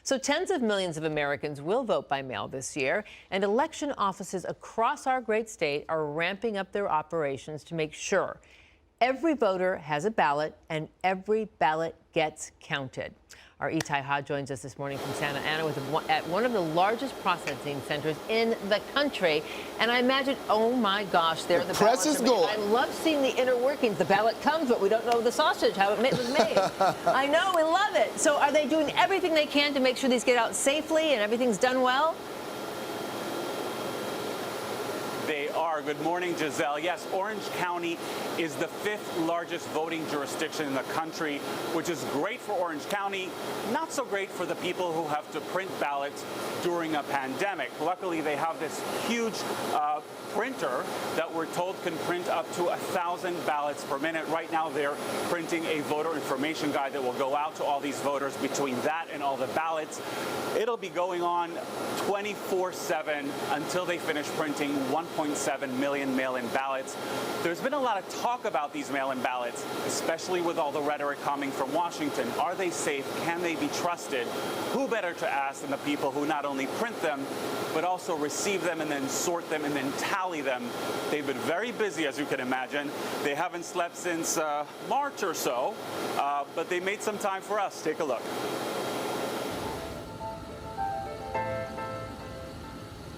So tens of millions of Americans will vote by mail this year, and election offices across our great state are ramping up their operations to make sure every voter has a ballot and every ballot gets counted. Our Itai Ha joins us this morning from Santa Ana at one of the largest processing centers in the country. And I imagine, oh my gosh, there the press is going. I love seeing the inner workings. The ballot comes, but we don't know the sausage, how it was made. I know, we love it. So are they doing everything they can to make sure these get out safely and everything's done well? They are. Good morning, Giselle. Yes, Orange County is the 5th largest voting jurisdiction in the country, which is great for Orange County, not so great for the people who have to print ballots during a pandemic. Luckily, they have this huge printer that we're told can print up to 1,000 ballots per minute. Right now, they're printing a voter information guide that will go out to all these voters. Between that and all the ballots, it'll be going on 24/7 until they finish printing 1.7 million mail-in ballots. There's been a lot of talk about these mail-in ballots, especially with all the rhetoric coming from Washington. Are they safe? Can they be trusted? Who better to ask than the people who not only print them, but also receive them and then sort them and then tally them? They've been very busy, as you can imagine. They haven't slept since March or so, but they made some time for us. Take a look.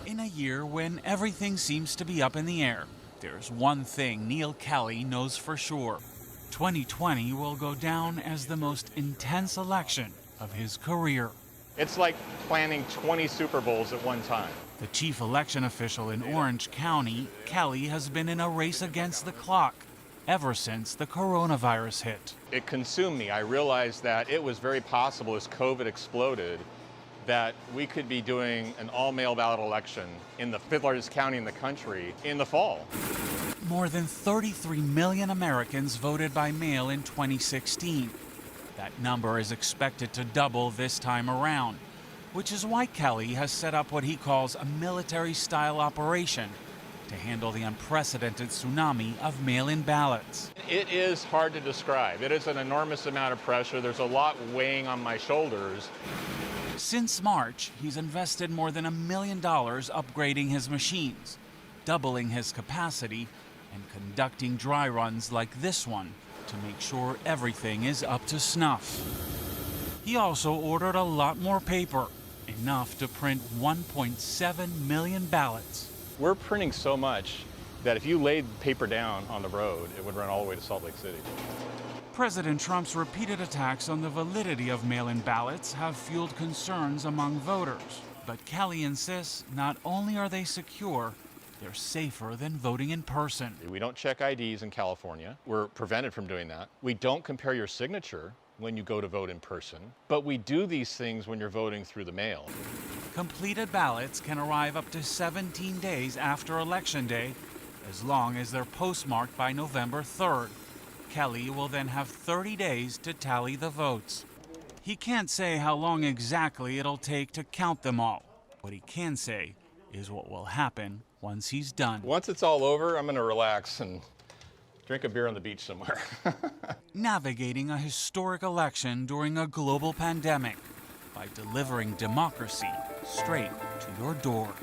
In a year when everything seems to be up in the air, there's one thing Neal Kelley knows for sure. 2020 will go down as the most intense election of his career. It's like planning 20 Super Bowls at one time. The chief election official in Orange County, Kelley, has been in a race against the clock ever since the coronavirus hit. It consumed me. I realized that it was very possible as COVID exploded that we could be doing an all-mail ballot election in the 5th largest county in the country in the fall. More than 33 million Americans voted by mail in 2016. That number is expected to double this time around, which is why Kelley has set up what he calls a military-style operation to handle the unprecedented tsunami of mail-in ballots. It is hard to describe. It is an enormous amount of pressure. There's a lot weighing on my shoulders. Since March, he's invested more than $1 million upgrading his machines, doubling his capacity, and conducting dry runs like this one to make sure everything is up to snuff. He also ordered a lot more paper, enough to print 1.7 million ballots. We're printing so much that if you laid paper down on the road, it would run all the way to Salt Lake City. President Trump's repeated attacks on the validity of mail-in ballots have fueled concerns among voters. But Kelley insists not only are they secure, they're safer than voting in person. We don't check IDs in California. We're prevented from doing that. We don't compare your signature when you go to vote in person, but we do these things when you're voting through the mail. Completed ballots can arrive up to 17 days after Election Day, as long as they're postmarked by November 3rd. Kelley will then have 30 days to tally the votes. He can't say how long exactly it'll take to count them all. What he can say is what will happen once he's done. Once it's all over, I'm going to relax and drink a beer on the beach somewhere. Navigating a historic election during a global pandemic by delivering democracy straight to your door.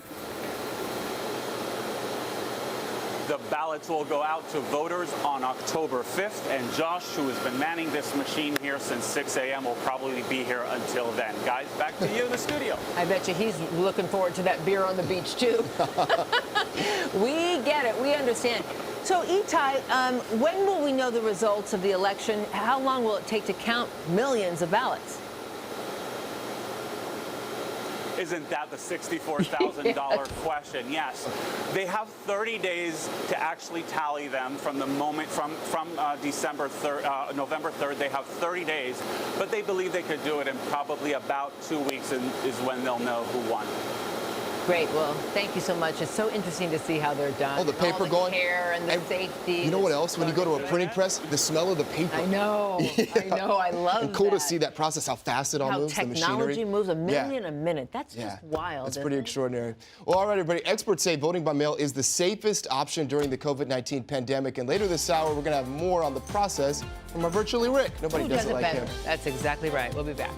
The ballots will go out to voters on October 5th, and Josh, who has been manning this machine here since 6 a.m., will probably be here until then. Guys, back to you in the studio. I bet you he's looking forward to that beer on the beach, too. We get it. We understand. So, Itai, when will we know the results of the election? How long will it take to count millions of ballots? Isn't that the $64,000 question? Yes. They have 30 days to actually tally them from the moment, from December 3rd, November 3rd. They have 30 days, but they believe they could do it in probably about 2 weeks, and is when they'll know who won. Great. Well, thank you so much. It's so interesting to see how they're done. Oh, the paper going. Care and the safety. You know what else? When you go to a printing press, the smell of the paper. I know. Yeah. I know. I love and cool that. to see that process, how fast it all moves, the machinery. How technology moves a million a minute. That's just wild. That's pretty extraordinary. Well, all right, everybody. Experts say voting by mail is the safest option during the COVID-19 pandemic. And later this hour, we're going to have more on the process from our virtually Rick. Nobody does it like him. That's exactly right. We'll be back.